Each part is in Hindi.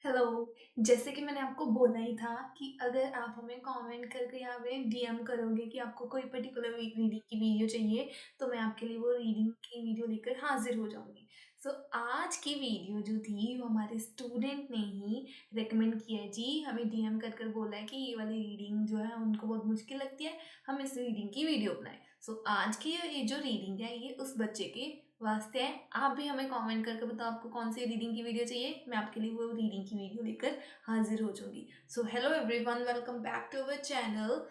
हेलो। जैसे कि मैंने आपको बोला ही था कि अगर आप हमें कमेंट करके या हमें डीएम करोगे कि आपको कोई पर्टिकुलर रीडिंग की वीडियो चाहिए, तो मैं आपके लिए वो रीडिंग की वीडियो लेकर हाजिर हो जाऊंगी। सो आज की वीडियो जो थी वो हमारे स्टूडेंट ने ही रेकमेंड किया है जी, हमें डीएम कर कर बोला है कि ये वाली रीडिंग जो है उनको बहुत मुश्किल लगती है, हम इस रीडिंग की वीडियो बनाएं। सो आज की ये जो रीडिंग है ये उस बच्चे के वास्ते हैं। आप भी हमें कमेंट करके बताओ आपको कौन सी रीडिंग की वीडियो चाहिए, मैं आपके लिए वो रीडिंग की वीडियो लेकर हाजिर हो जाऊंगी। So hello everyone, welcome back to our channel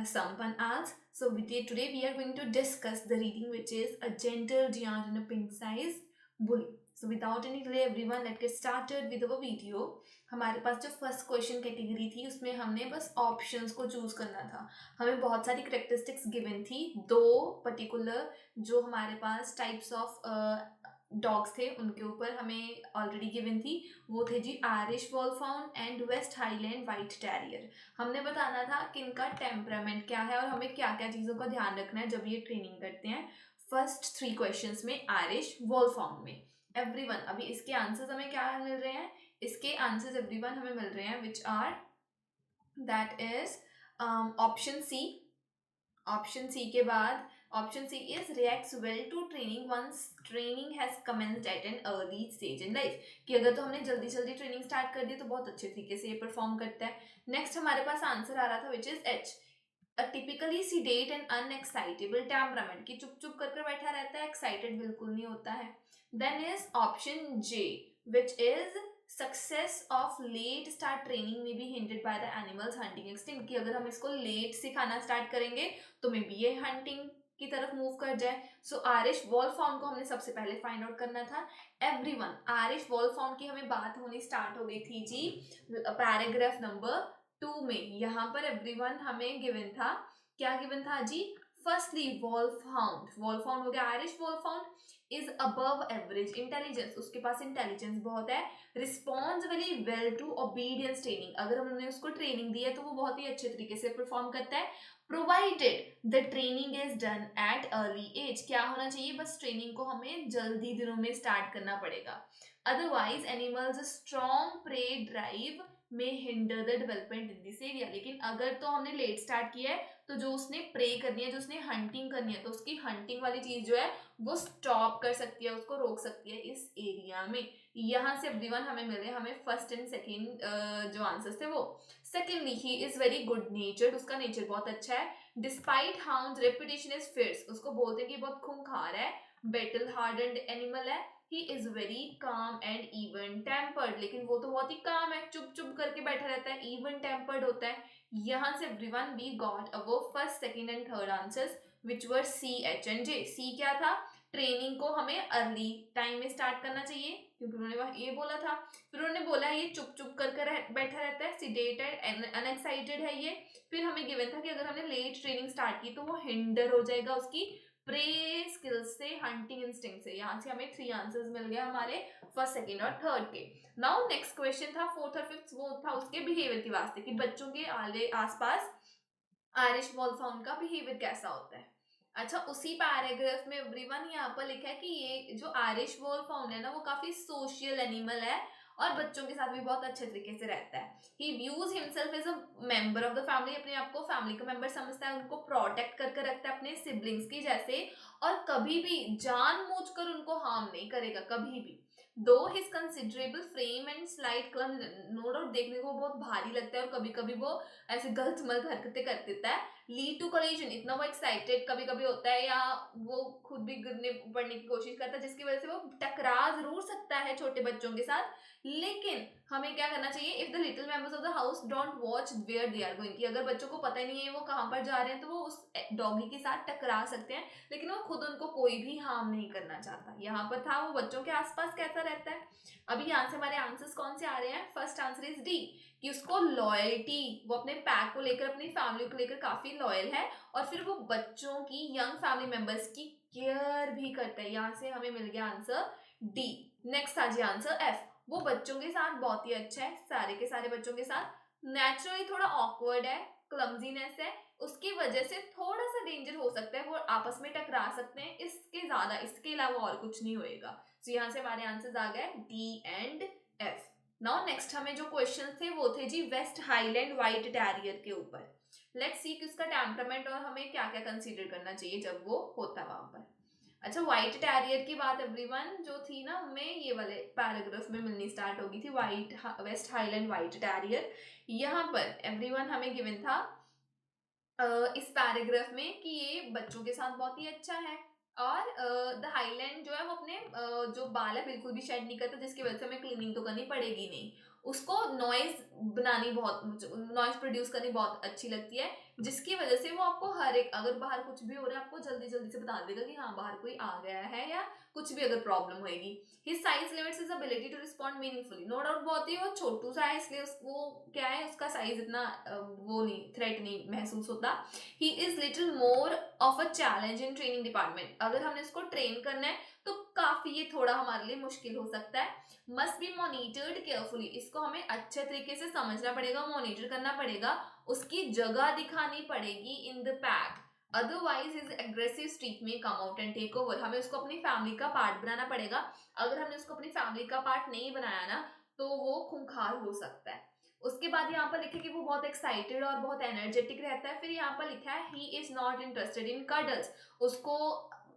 Sampan Arts. So today we are going to discuss the reading which is A Gentle Giant in a Pin-Sized Bully. So without any delay everyone, let's get started with our video. हमारे पास जो फर्स्ट क्वेश्चन कैटेगरी थी उसमें हमने बस ऑप्शंस को चूज करना था। हमें बहुत सारी करेक्टरिस्टिक्स गिवन थी, दो पर्टिकुलर जो हमारे पास टाइप्स ऑफ डॉग्स थे उनके ऊपर हमें ऑलरेडी गिवन थी। वो थे G Irish wolfhound and west highland white terrier. हमने बताना था कि इनका टेम्परामेंट क्या है और हमें क्या क्या चीज़ों का ध्यान रखना है जब ये ट्रेनिंग करते हैं। फर्स्ट थ्री क्वेश्चंस में आयरिश वॉलफाउंड में एवरीवन, अभी इसके आंसर्स हमें क्या मिल रहे हैं? इसके आंसर्स एवरीवन हमें मिल रहे हैं which are that is option C. Option C के बाद option C is reacts well to training once training has commenced at an early stage in life, कि अगर तो हमने जल्दी जल्दी ट्रेनिंग स्टार्ट कर दी तो बहुत अच्छे तरीके से ये परफॉर्म करता है। नेक्स्ट हमारे पास आंसर आ रहा था which is H, a typically sedate and unexcitable temperament, कि चुप चुप करके बैठा रहता है, एक्साइटेड बिल्कुल नहीं होता है। Then is option J which is success of late start training may be hindered by the animal's hunting instinct, कि अगर हम इसको लेट सिखाना स्टार्ट करेंगे तो मे बी ये हंटिंग की तरफ मूव कर जाए। सो आयरिश वॉलफाउंड को हमने सबसे पहले फाइंड आउट करना था। एवरीवन, आयरिश वॉलफाउंड की हमें बात होनी स्टार्ट हो गई थी जी पैराग्राफ नंबर 2 में। यहाँ पर एवरीवन हमें गिवन था, क्या गिवन था जी? फर्स्टली वॉलफाउंड, वॉलफाउंड हो गया Irish wolfhound is above average intelligence, उसके पास इंटेलिजेंस बहुत है। Response very well to obedience training, अगर हमने उसको ट्रेनिंग दी है तो वो बहुत ही अच्छे तरीके से परफॉर्म करता है। Provided the training is done at early age, क्या होना चाहिए? बस ट्रेनिंग को हमें जल्दी दिनों में स्टार्ट करना पड़ेगा। Otherwise animal's strong prey drive may hinder the development in this area, लेकिन अगर तो हमने लेट स्टार्ट किया है तो जो उसने प्रे करनी है, जो उसने हंटिंग करनी है, तो उसकी हंटिंग वाली चीज जो है वो स्टॉप कर सकती है, उसको रोक सकती है इस एरिया में। यहाँ से एवरीवन हमें मिले, हमें फर्स्ट एंड सेकंड जो आंसर्स थे वो। Secondly he is very good natured, उसका नेचर बहुत अच्छा है। Despite hound reputation is fierce, उसको बोलते हैं कि बहुत खूंखार है। बेटल हार्डेंड एनिमल है। He is very calm and even tempered, लेकिन वो तो बहुत ही काम है, चुप चुप करके बैठा रहता है, इवन टेम्पर्ड होता है। यहाँ से everyone we got our first second and third answers which were C H and J. C क्या था? ट्रेनिंग को हमें अर्ली टाइम में स्टार्ट करना चाहिए, क्योंकि उन्होंने वह ये बोला था। फिर उन्होंने बोला ये चुप चुप कर बैठा रहता है, सिडेटेड अनएक्साइटेड है ये। फिर हमें गिवन था कि अगर हमने लेट ट्रेनिंग स्टार्ट की तो वो हिंडर हो जाएगा उसकी प्रे स्किल्स से, हंटिंग इंस्टिंक्ट से। यहाँ से हमें थ्री आंसर्स मिल गए हमारे फर्स्ट सेकंड और थर्ड के। नाउ नेक्स्ट क्वेश्चन था फोर्थ और फिफ्थ, वो था उसके बिहेवियर के वास्ते, कि बच्चों के आले आसपास आयरिश वॉलफाउंड का बिहेवियर कैसा होता है। अच्छा, उसी पैराग्राफ में एवरीवन यहाँ पर लिखा है कि ये जो आयरिश वॉलफाउंड है ना वो काफी सोशल एनिमल है और बच्चों के साथ भी बहुत अच्छे तरीके से रहता है। He views himself as a member of the family, अपने आप को फैमिली का मेंबर समझता है, उनको प्रोटेक्ट करके रखता है अपने सिबलिंग्स की जैसे, और कभी भी जानबूझकर उनको हार्म नहीं करेगा कभी भी। Though his considerable frame and slight club, no doubt देखने को बहुत भारी लगता है और कभी कभी वो ऐसे गलत मलत हरकतें कर देता है। लीड टू कोलिजन, इतना वो एक्साइटेड कभी कभी होता है या वो खुद भी गिरने पड़ने की कोशिश करता है, जिसकी वजह से वो टकरा जरूर सकता है छोटे बच्चों के साथ। लेकिन हमें क्या करना चाहिए? If the little members of the house don't watch where they are going, कि अगर बच्चों को पता नहीं है वो कहाँ पर जा रहे हैं तो वो उस डॉगी के साथ टकरा सकते हैं, लेकिन वो खुद उनको कोई भी हार्म नहीं करना चाहता। यहाँ पर था वो बच्चों के आसपास कैसा रहता है। अभी यहाँ से हमारे आंसर्स कौन से आ रहे हैं? फर्स्ट आंसर इज डी, कि उसको लॉयल्टी, वो अपने पैक को लेकर अपनी फैमिली को लेकर काफी लॉयल है, और फिर वो बच्चों की, यंग फैमिली मेंबर्स की केयर भी करता है। यहाँ से हमें मिल गया आंसर डी। नेक्स्ट आ जी आंसर एफ, वो बच्चों के साथ बहुत ही अच्छा है, सारे के सारे बच्चों के साथ। नेचुरली थोड़ा ऑकवर्ड है, क्लमजीनेस है, उसकी वजह से थोड़ा सा डेंजर हो सकता है, वो आपस में टकरा सकते हैं, इसके ज्यादा, इसके अलावा और कुछ नहीं होएगा। तो यहाँ से हमारे आंसर्स आ गए D and F. Now next हमें जो क्वेश्चन थे वो थे जी वेस्ट हाईलैंड व्हाइट टैरियर के ऊपर। लेट्स सी कि उसका टेम्परामेंट और हमें क्या क्या कंसीडर करना चाहिए जब वो होता है वहां पर। अच्छा, व्हाइट टैरियर की बात एवरीवन जो थी ना, हमें ये वाले पैराग्राफ में मिलनी स्टार्ट होगी थी। व्हाइट वेस्ट हाईलैंड व्हाइट टैरियर, यहाँ पर एवरीवन हमें गिवन था इस पैराग्राफ में कि ये बच्चों के साथ बहुत ही अच्छा है, और द हाईलैंड जो है वो अपने जो बाल है बिल्कुल भी शेड नहीं करता, जिसकी वजह से हमें क्लीनिंग तो करनी पड़ेगी नहीं। उसको नॉइज बनानी बहुत, नॉइज प्रोड्यूस करनी बहुत अच्छी लगती है, जिसकी वजह से वो आपको हर एक, अगर बाहर कुछ भी हो रहा है आपको जल्दी जल्दी से बता देगा कि हाँ बाहर कोई आ गया है, या कुछ भी अगर प्रॉब्लम होगी। His size limits his ability to respond meaningfully. No doubt बहुत ही वो छोटू सा है, इसलिए वो क्या है, उसका साइज इतना वो नहीं, थ्रेट नहीं महसूस होता। He is little more of a challenge in training department. अगर हमने इसको ट्रेन करना है तो काफी ये थोड़ा हमारे लिए मुश्किल हो सकता है। मस्ट बी मॉनिटर्ड केयरफुली, इसको हमें अच्छे तरीके से समझना पड़ेगा, मॉनिटर करना पड़ेगा, उसकी जगह दिखानी पड़ेगी in the pack, otherwise his aggressive streak may come out and take over. हमें उसको अपनी फैमिली का पार्ट बनाना पड़ेगा। अगर हमने उसको अपनी फैमिली का पार्ट नहीं बनाया ना तो वो खूंखार हो सकता है। उसके बाद यहाँ पर लिखा है कि वो बहुत एक्साइटेड और बहुत एनर्जेटिक रहता है। फिर यहाँ पर लिखा है he is not interested in cuddles, उसको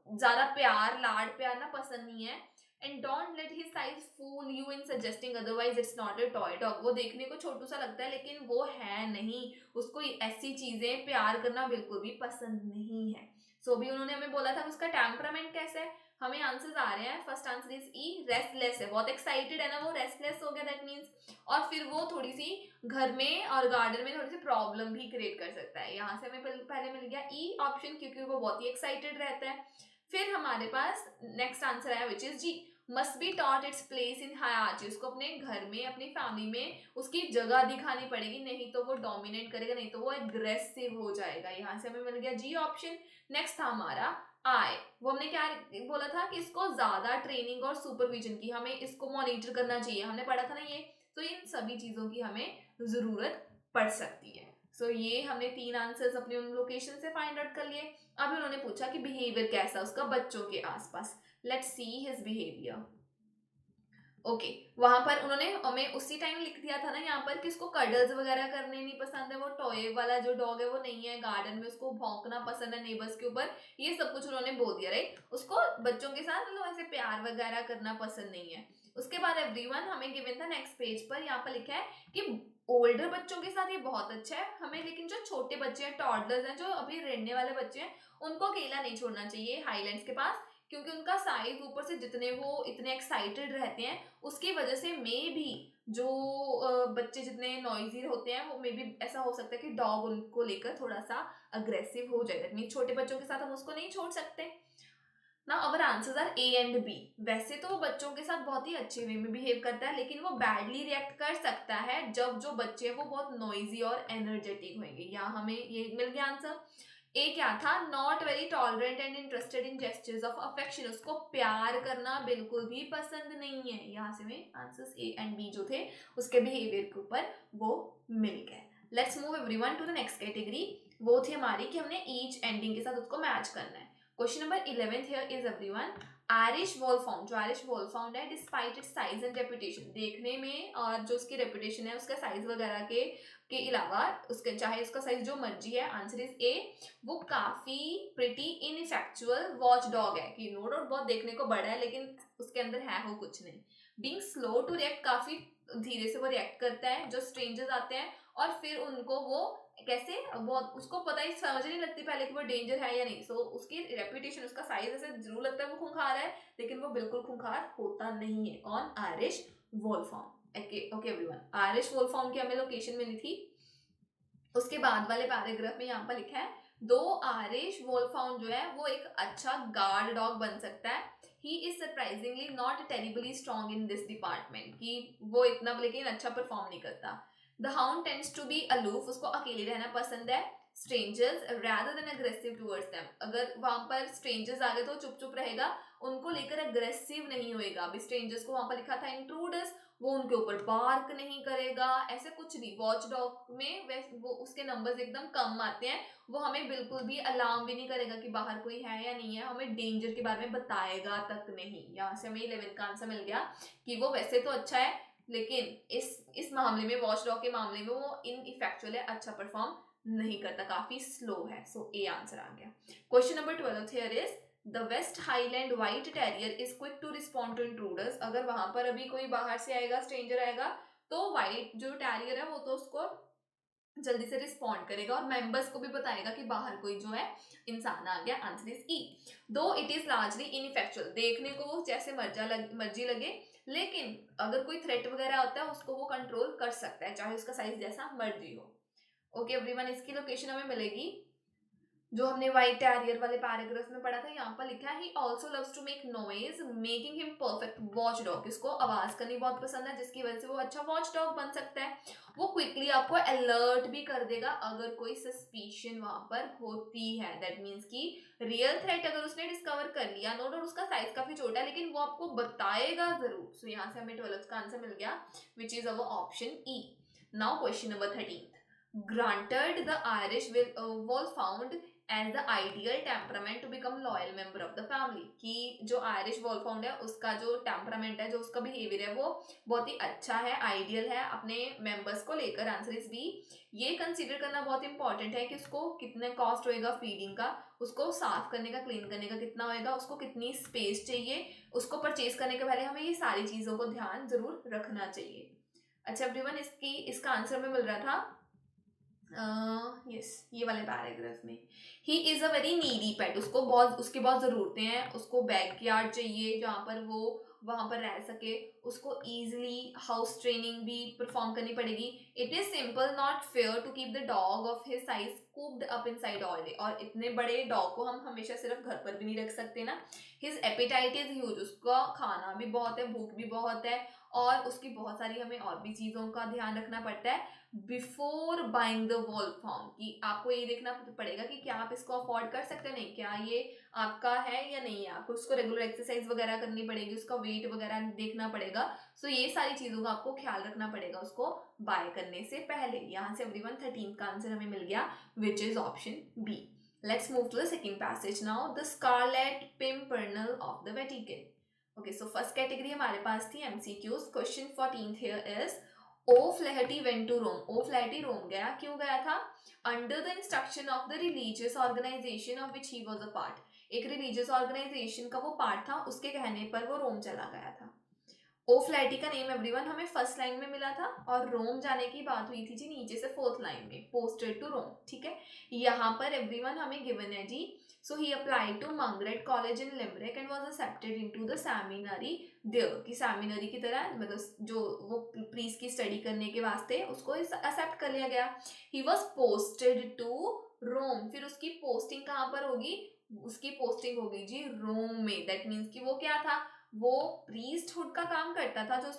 ज्यादा प्यार लाड प्यार ना पसंद नहीं है। And don't let his size fool you in suggesting otherwise it's not a toy dog. वो देखने को छोटू सा लगता है लेकिन वो है नहीं, उसको ऐसी चीजें प्यार करना बिल्कुल भी पसंद नहीं है। सो भी उन्होंने हमें बोला था उसका टेम्परामेंट कैसा है। हमें आंसर्स आ रहे हैं। First answer is E, restless है, बहुत एक्साइटेड है ना, वो रेस्टलेस हो गया, दैट मीन्स। और फिर वो थोड़ी सी घर में और गार्डन में थोड़ी सी प्रॉब्लम भी क्रिएट कर सकता है। यहाँ से हमें पहले मिल गया ई ऑप्शन, क्योंकि वो बहुत ही एक्साइटेड रहता है। फिर हमारे पास नेक्स्ट आंसर आया which is G, must be taught its place in hierarchy. उसको अपने घर में अपनी फैमिली में उसकी जगह दिखानी पड़ेगी, नहीं तो वो डोमिनेट करेगा, नहीं तो वो एग्रेसिव हो जाएगा। यहाँ से हमें मिल गया जी ऑप्शन। नेक्स्ट था हमारा आई, वो हमने क्या बोला था कि इसको ज्यादा ट्रेनिंग और सुपरविजन की, हमें इसको मॉनिटर करना चाहिए, हमने पढ़ा था ना ये। तो इन सभी चीजों की हमें जरूरत पड़ सकती है। सो ये हमने 3 आंसर्स अपने उन लोकेशन से फाइंड आउट कर लिए। अब उन्होंने पूछा कि बिहेवियर कैसा उसका बच्चों के आसपास। Let's see his behaviour. Okay, वहां पर उन्होंने हमें उसी टाइम लिख दिया था ना यहाँ पर कि उसको कडल्स वगैरह करने नहीं पसंद है, वो टॉय वाला जो डॉग है वो नहीं है, गार्डन में उसको भौंकना पसंद है नेबर्स के ऊपर, ये सब कुछ उन्होंने बोल दिया राइट। उसको बच्चों के साथ मतलब ऐसे प्यार वगैरह करना पसंद नहीं है। उसके बाद एवरीवन हमें गिवन था नेक्स्ट पेज पर, यहाँ पर लिखा है कि ओल्डर बच्चों के साथ ये बहुत अच्छा है हमें, लेकिन जो छोटे बच्चे हैं, टॉडलर्स हैं, जो अभी रहने वाले बच्चे हैं, उनको अकेला नहीं छोड़ना चाहिए हाईलैंड्स के पास, क्योंकि उनका साइज ऊपर से जितने वो इतने एक्साइटेड रहते हैं उसकी वजह से मे भी जो बच्चे जितने नॉइजी होते हैं वो मे भी ऐसा हो सकता है कि डॉग उनको लेकर थोड़ा सा अग्रेसिव हो जाए। मीन छोटे बच्चों के साथ हम उसको नहीं छोड़ सकते ना। Our answers are A and B. वैसे तो वो बच्चों के साथ बहुत ही अच्छे वे में बिहेव करता है, लेकिन वो बैडली रिएक्ट कर सकता है जब जो बच्चे हैं वो बहुत नॉइजी और एनर्जेटिक होंगे। यहाँ हमें ये मिल गया आंसर। ए क्या था, not very tolerant and interested in gestures of affection, उसको प्यार करना बिल्कुल भी पसंद नहीं है। यहाँ से हमें आंसर्स ए एंड बी जो थे उसके बिहेवियर के ऊपर वो मिल गए। Let's move everyone to the next category. वो थी हमारी कि हमने ईच एंडिंग के साथ उसको मैच करना है। Question number 11 here is everyone, Irish wolfhound, जो आयरिश वॉलफाउंड है despite its size and reputation, देखने में और जो उसकी रेपुटेशन है उसका साइज वगैरह के अलावा, उसके चाहे उसका साइज जो मर्जी है, आंसर इज ए, वो काफी प्रिटी इनफेक्चुअल वॉच डॉग है, कि नो डाउट बहुत देखने को बड़ा है लेकिन उसके अंदर है वो कुछ नहीं। बीइंग स्लो टू रिएक्ट, काफी धीरे से वो रिएक्ट करता है जो स्ट्रेंजर्स आते हैं, और फिर उनको वो कैसे, बहुत उसको पता ही समझ नहीं लगती पहले कि वो डेंजर है या नहीं। सो उसकी रेपुटेशन, उसका साइज ऐसे जरूर लगता है वो खूंखार है, लेकिन वो बिल्कुल खूंखार होता नहीं है। कौन, आयरिश वोल्फाउंड। ओके एवरीवन, आयरिश वोल्फाउंड की हमें लोकेशन मिली थी। उसके बाद वाले पैराग्राफ में यहाँ पर लिखा है, दो आयरिश वोल्फाउंड जो है वो एक अच्छा गार्ड डॉग बन सकता है। He is surprisingly not terribly strong in this department, कि वो इतना लेकिन अच्छा परफॉर्म नहीं करता। The hound tends to be aloof, उसको अकेले रहना पसंद है। Strangers rather than aggressive towards them, अगर वहां पर स्ट्रेंजर्स आ गए तो चुप चुप रहेगा, उनको लेकर अग्रेसिव नहीं होएगा। अभी स्ट्रेंजर्स को वहां पर लिखा था इंट्रूडर्स, वो उनके ऊपर बार्क नहीं करेगा, ऐसे कुछ नहीं। वॉच डॉग में वो उसके नंबर्स एकदम कम आते हैं, वो हमें बिल्कुल भी अलार्म भी नहीं करेगा कि बाहर कोई है या नहीं है, हमें डेंजर के बारे में बताएगा तक नहीं। यहाँ से हमें 11 का आंसर मिल गया कि वो वैसे तो अच्छा है लेकिन इस मामले में, वॉच डॉग के मामले में वो इनइफेक्चुअल है, अच्छा परफॉर्म नहीं करता, काफी स्लो है। सो ए आंसर आ गया। Question number 12 here is the west highland white terrier is quick to respond to intruders. अगर वहां पर अभी कोई बाहर से आएगा, स्ट्रेंजर आएगा, तो व्हाइट जो टेरियर है वो तो उसको जल्दी से रिस्पॉन्ड करेगा और मेंबर्स को भी बताएगा कि बाहर कोई जो है इंसान आ गया। आंसर इज ई। दो इट इज लार्जली इनइफेक्चुअल, देखने को वो जैसे मर्जी लगे, लेकिन अगर कोई थ्रेट वगैरह होता है उसको वो कंट्रोल कर सकता है, चाहे उसका साइज जैसा मर्जी हो। ओके एवरीवन, इसकी लोकेशन हमें मिलेगी जो हमने व्हाइट टेरियर वाले पैराग्राफ में पढ़ा था। यहाँ पर लिखा है he also loves to make noise making him perfect watch dog. इसको आवाज करनी बहुत पसंद है, जिसकी वजह से वो अच्छा वॉच डॉग बन सकता है। वो क्विकली आपको अलर्ट भी कर देगा अगर कोई सस्पिशन वहां पर होती है। दैट मीन्स कि रियल थ्रेट अगर उसने डिस्कवर कर लिया, नो डाउट उसका साइज काफी छोटा है, लेकिन वो आपको बताएगा जरूर। सो यहाँ से हमें 12 का आंसर मिल गया, which is our option E. Now question number 13। Granted, the Irish was found as the ideal temperament to become loyal member of the family. कि जो आयरिश वॉलफाउंड है उसका जो टेम्परामेंट है, जो उसका बिहेवियर है, वो बहुत ही अच्छा है, आइडियल है अपने मेंबर्स को लेकर। Answer is B. ये कंसीडर करना बहुत इंपॉर्टेंट है कि उसको कितने कॉस्ट होएगा फीडिंग का, उसको साफ करने का, क्लीन करने का कितना होएगा, उसको कितनी स्पेस चाहिए, उसको परचेज करने के पहले हमें ये सारी चीजों को ध्यान जरूर रखना चाहिए। अच्छा एवरीवन, इसका आंसर में मिल रहा था यस ये वाले पैराग्राफ में। He is a very needy pet, उसकी बहुत जरूरतें हैं, उसको बैकयार्ड चाहिए जहाँ पर वो वहां पर रह सके, उसको इजिली हाउस ट्रेनिंग भी परफॉर्म करनी पड़ेगी। It is simple not fair to keep the dog of his size cooped up inside all day. और इतने बड़े डॉग को हम हमेशा सिर्फ घर पर भी नहीं रख सकते ना। हिज एपेटाइट इज ह्यूज, उसका खाना भी बहुत है, भूख भी बहुत है, और उसकी बहुत सारी हमें और भी चीजों का ध्यान रखना पड़ता है बिफोर बाइंग द वॉल्फ कि आपको ये देखना पड़ेगा कि क्या आप इसको अफोर्ड कर सकते हैं, नहीं, क्या ये आपका है या नहीं है। आपको उसको रेगुलर एक्सरसाइज वगैरह करनी पड़ेगी, उसका वेट वगैरह देखना पड़ेगा। सो ये सारी चीजों का आपको ख्याल रखना पड़ेगा उसको बाय करने से पहले। यहाँ से एवरीवन 13 का आंसर हमें मिल गया, which is option B. Let's move to the second passage now. The scarlet pimpernel of the Vatican. Okay, so first category हमारे पास थी MCQs. Question 14 here is O Flaherty went to Rome. O Flaherty Rome गया, क्यों गया था? Under the instruction of the religious organisation of which he was a part. एक रिलीजियस ऑर्गेनाइजेशन का वो पार्ट था, उसके कहने पर वो रोम चला गया था। ओ फ्लैटी का नेम एवरीवन हमें फर्स्ट लाइन में मिला था, और रोम जाने की बात हुई थी जी नीचे से फोर्थ लाइन में, पोस्टेड टू रोम। ठीक है, यहाँ पर एवरीवन हमें गिवन है जी। So he applied to Mungret college in Limerick and was accepted into the seminary there. की सेमिनरी की तरह, मतलब जो वो प्रीस की स्टडी करने के वास्ते उसको एक्सेप्ट कर लिया गया। ही वाज पोस्टेड टू रोम। फिर उसकी पोस्टिंग कहाँ पर होगी? उसकी पोस्टिंग होगी जी रोम में। दैट मीन्स कि वो क्या था, वो प्रीस्टहुड का काम करता था।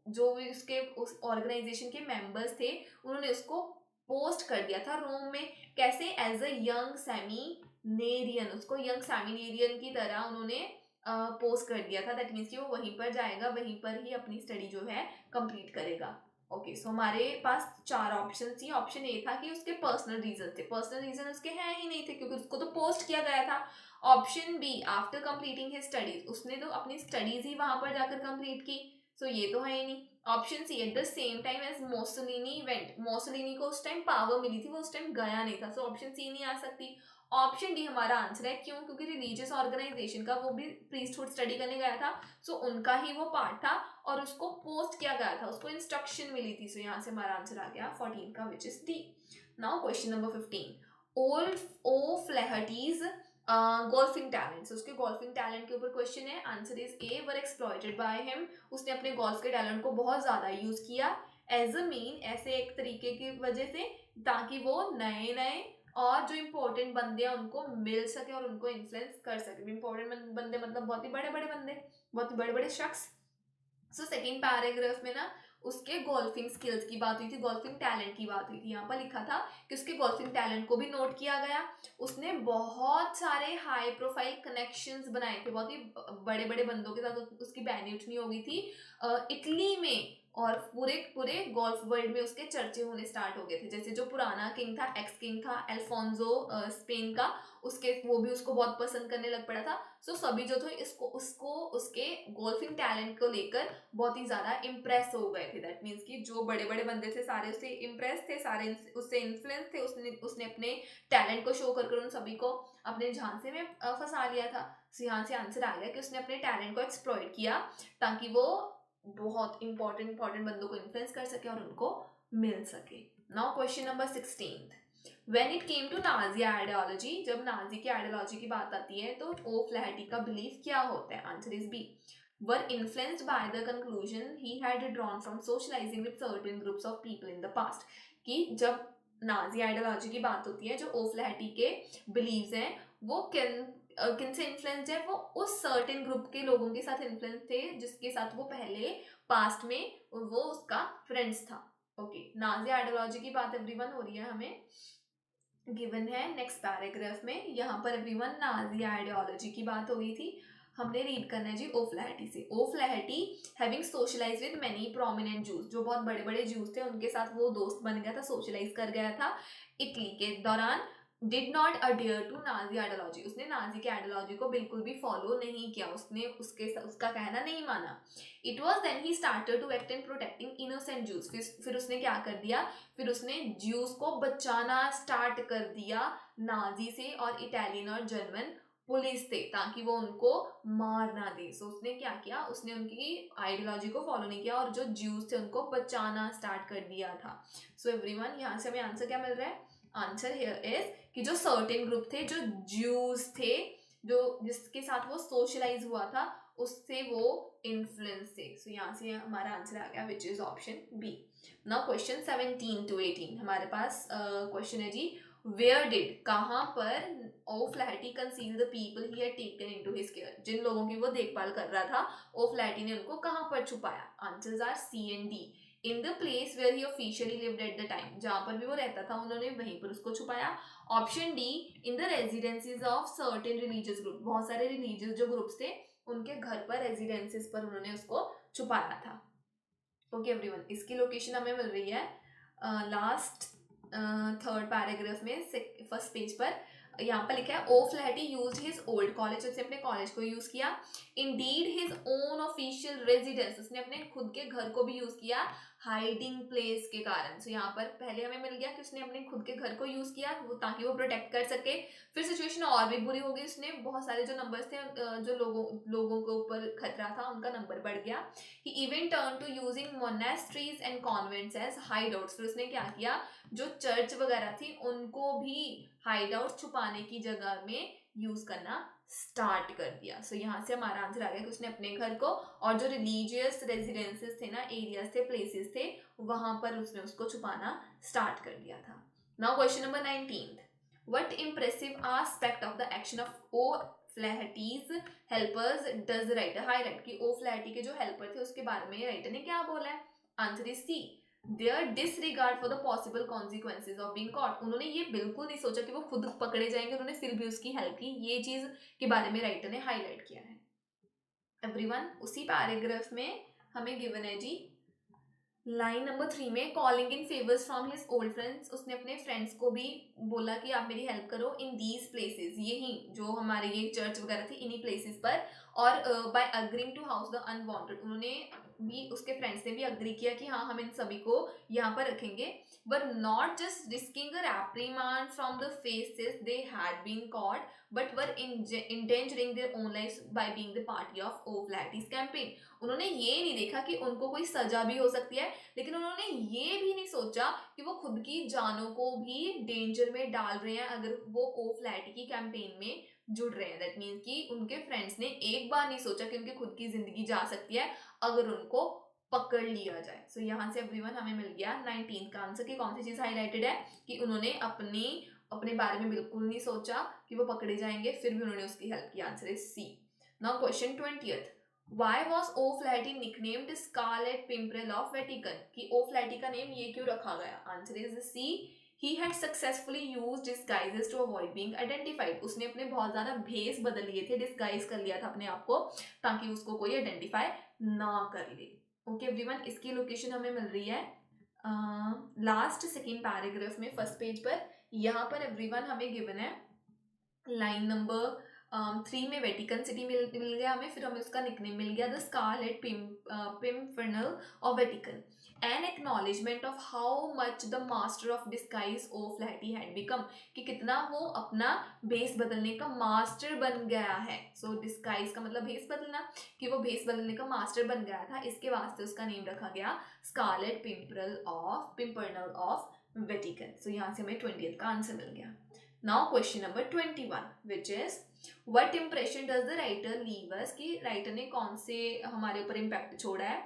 जो भी उसके उस ऑर्गेनाइजेशन के मेंबर्स थे, उन्होंने उसको पोस्ट कर दिया था रोम में। कैसे? एज अ यंग सेमिनेरियन, उसको यंग सेमिनेरियन की तरह उन्होंने पोस्ट कर दिया था। दैट मीन्स कि वो वहीं पर जाएगा, वहीं पर ही अपनी स्टडी जो है कंप्लीट करेगा। ओके, सो हमारे पास चार ऑप्शन थी। ऑप्शन ए था कि उसके पर्सनल रीजन थे, पर्सनल रीजन उसके हैं ही नहीं थे क्योंकि उसको तो पोस्ट किया गया था। Option B, after completing his studies, उसने तो अपनी स्टडीज ही वहां पर जाकर कंप्लीट की, सो ये तो है ही नहीं। Option C, at the same time as Mussolini went, Mussolini को उस टाइम पावर मिली थी, वो उस टाइम गया नहीं था, सो ऑप्शन सी नहीं आ सकती। ऑप्शन डी हमारा आंसर है, क्यों? क्योंकि रिलीजियस ऑर्गेनाइजेशन का वो भी प्रीस्टहुड स्टडी करने गया था, सो उनका ही वो पार्ट था और उसको पोस्ट किया गया था, उसको इंस्ट्रक्शन मिली थी। सो यहाँ से हमारा आंसर आ गया 14 का, which is D. Now question number 15। O Flaherty's golfing talents, उसके गोल्फिंग टैलेंट के ऊपर क्वेश्चन है। Answer is A, were exploited by him, उसने अपने गोल्फ के टैलेंट को बहुत ज्यादा यूज किया एज अ मीन, ऐसे एक तरीके की वजह से, ताकि वो नए नए और जो इंपॉर्टेंट बंदे हैं उनको मिल सके और उनको इन्फ्लुएंस कर सके। इंपॉर्टेंट बंदे मतलब बहुत ही बड़े बड़े बंदे, बहुत ही बड़े बड़े शख्स। सो सेकेंड पैराग्राफ में ना उसके गोल्फिंग स्किल्स की बात हुई थी, गोल्फिंग टैलेंट की बात हुई थी। यहाँ पर लिखा था कि उसके गोल्फिंग टैलेंट को भी नोट किया गया। उसने बहुत सारे हाई प्रोफाइल कनेक्शंस बनाए थे, बहुत ही बड़े बड़े बंदों के साथ उसकी बहनी उठनी हो गई थी इटली में। और पूरे पूरे गोल्फ वर्ल्ड में उसके चर्चे होने स्टार्ट हो गए थे। जैसे जो पुराना किंग था, एक्स किंग था अल्फोंसो स्पेन का, उसके वो भी उसको बहुत पसंद करने लग पड़ा था। सो सभी जो थे इसको उसको उसके गोल्फिंग टैलेंट को लेकर बहुत ही ज्यादा इम्प्रेस हो गए थे। दैट मीन्स कि जो बड़े बड़े बंदे थे सारे उससे इम्प्रेस थे, सारे उससे इन्फ्लुएंस थे। उसने अपने टैलेंट को शो कर उन सभी को अपने झांसे में फंसा लिया था। सो यहाँ से आंसर आ गया कि उसने अपने टैलेंट को एक्सप्लॉइट किया ताकि वो बहुत इंपॉर्टेंट इंपॉर्टेंट बंदों को इन्फ्लुएंस कर सके और उनको मिल सके। Now question number 16, When it came to Nazi ideology, जब नाजी की आइडियोलॉजी की बात आती है तो ओ फ्लैटी का बिलीफ क्या होता है? Answer is B, were influenced by the conclusion he had drawn from socializing with certain groups of people in the past। कि जब नाजी आइडियोलॉजी की बात होती है, जो ओ फ्लैटी के बिलीव्स हैं वो किन से इन्फ्लुएंस्ड है? वो उस सर्टेन ग्रुप के लोगों के साथ इन्फ्लुएंस थे जिसके साथ वो पहले पास्ट में वो उसका फ्रेंड्स था। ओके, नाजी आइडियोलॉजी की बात एवरीवन हो रही है, हमें गिवन है नेक्स्ट पैराग्राफ में। यहाँ पर एवरीवन नाजी आइडियोलॉजी की बात हो गई थी। हमने रीड करना है जी ओ फ्लैटी से। O Flaherty having socialise with many prominent Jews, जो बहुत बड़े बड़े जूस थे उनके साथ वो दोस्त बन गया था, सोशलाइज कर गया था इटली के दौरान। Did not adhere to Nazi ideology, उसने नाजी के आइडियोलॉजी को बिल्कुल भी फॉलो नहीं किया, उसने उसका कहना नहीं माना। It was then he started to act in protecting innocent Jews, फिर उसने क्या कर दिया? फिर उसने ज्यूस को बचाना स्टार्ट कर दिया नाजी से और इटालियन और जर्मन पुलिस थे, ताकि वो उनको मार ना दे। सो उसने क्या किया? उसने उनकी आइडियोलॉजी को फॉलो नहीं किया और जो ज्यूस थे उनको बचाना स्टार्ट कर दिया था। सो एवरीवन, यहाँ से हमें आंसर क्या मिल रहा है? आंसर हियर इज कि जो सर्टेन ग्रुप थे, जो ज्यूस थे, जो जिसके साथ वो सोशलाइज हुआ था, उससे वो इन्फ्लुएंस थे। सो यहाँ से हमारा आंसर आ गया which is option B. Now question 17 to 18 हमारे पास क्वेश्चन है जी, वेयर डिड, कहाँ पर O Flaherty conceal the people he had taken into his care, जिन लोगों की वो देखभाल कर रहा था ओ फ्लैटी ने उनको कहाँ पर छुपाया? Answers are C and D. In the place where he officially lived at the time, जहां पर भी वो रहता था उन्होंने वहीं पर उसको छुपाया। Option D, in the रेजिडेंसीज of certain religious group, बहुत सारे रिलीजियस जो ग्रुप्स थे उनके घर पर, रेजिडेंसीज पर उन्होंने उसको छुपाया था। ओके एवरीवन, इसकी लोकेशन हमें मिल रही है लास्ट थर्ड पैराग्राफ में फर्स्ट पेज पर। यहाँ पर लिखा है O Flaherty used his old college, उसने अपने कॉलेज को यूज किया। Indeed his own official residence, उसने अपने खुद के घर को भी यूज किया हाइडिंग प्लेस के कारण। सो यहाँ पर पहले हमें मिल गया कि उसने अपने खुद के घर को यूज किया वो ताकि वो प्रोटेक्ट कर सके। फिर सिचुएशन और भी बुरी हो गई, उसने बहुत सारे जो नंबर्स थे जो लोगों के ऊपर खतरा था उनका नंबर बढ़ गया। He even turn to using monasteries and convents as hideouts, फिर उसने क्या किया? जो चर्च वगैरह थी उनको भी हाइडआउट छुपाने की जगह में यूज करना स्टार्ट कर दिया। सो यहाँ से हमारा आंसर आ गया कि उसने अपने घर को और जो रिलीजियस रेजिडेंसेस थे ना, एरियाज थे, प्लेसेस थे, वहां पर उसने उसको छुपाना स्टार्ट कर दिया था। Now question number 19, what impressive aspect of the action of O Flaherty's helpers does writer highlight, कि ओ फ्लैटी के जो हेल्पर थे उसके बारे में राइटर ने क्या बोला है? Answer is C, their disregard for the possible consequences of being caught, उन्होंने ये बिल्कुल नहीं सोचा कि वो खुद पकड़े जाएंगे, उन्होंने फिर भी उसकी हेल्प की। ये चीज के बारे में राइटर ने हाईलाइट किया है। एवरीवन, उसी पैराग्राफ में हमें गिवन है जी लाइन नंबर 3 में, calling in favours from his old friends, उसने अपने फ्रेंड्स को भी बोला कि आप मेरी हेल्प करो इन दीज प्लेसेस, यही जो हमारे ये चर्च वगैरह थे इन्हीं प्लेसेस पर। और by agreeing to house the unwanted, उन्होंने भी, उसके फ्रेंड्स ने भी अग्री किया कि हाँ हम इन सभी को यहाँ पर रखेंगे। But not just risking a reprimand from the faces they had been caught, but were endangering their own lives by being the party of O'Flaherty's campaign। उन्होंने ये नहीं देखा कि उनको कोई सजा भी हो सकती है, लेकिन उन्होंने ये भी नहीं सोचा कि वो खुद की जानों को भी डेंजर में डाल रहे हैं अगर वो ओ फ्लैटी की कैंपेन में जुड़ रहे हैं। दैट मीन्स कि उनके फ्रेंड्स ने एक बार नहीं सोचा कि उनकी खुद की जिंदगी जा सकती है अगर उनको पकड़ लिया जाए। सो यहाँ से एवरीवन हमें मिल गया 19 का आंसर, की कौन सी चीज हाईलाइटेड है कि उन्होंने अपने बारे में बिल्कुल नहीं सोचा कि वो पकड़े जाएंगे, फिर भी उन्होंने उसकी हेल्प की। Answer is C. Now question 20th, Why was O Flaherty nicknamed Scarlet Pimpernel of Vatican, कि O Flaherty का नेम ये क्यों रखा गया? Answer is C, he had successfully used disguises to avoid being identified, उसने अपने बहुत ज्यादा भेस बदल लिए थे, डिस्गाइज कर लिया था अपने आप को ताकि उसको कोई आइडेंटिफाई ना कर ले। ओके एवरीवन, इसकी लोकेशन हमें मिल रही है लास्ट सेकेंड पैराग्राफ में फर्स्ट पेज पर। यहाँ पर एवरीवन हमें गिवन है लाइन नंबर 3 में वेटिकन सिटी मिल गया हमें, फिर हमें उसका निकनेम मिल गया the scarlet pimpernel of Vatican, an acknowledgement of how much the master of disguise O'Flaherty had become, कि कितना वो अपना भेस बदलने का मास्टर बन गया है। सो डिस्गाइज का मतलब भेस बदलना, कि वो भेस बदलने का मास्टर बन गया था, इसके वास्ते उसका नेम रखा गया स्कारलेट पिम्परनल ऑफ वेटिकन। सो यहाँ से हमें 20th का आंसर मिल गया। Now question number 21 which is what impression does the writer leave us, कि राइटर ने कौन से हमारे ऊपर इम्पैक्ट छोड़ा है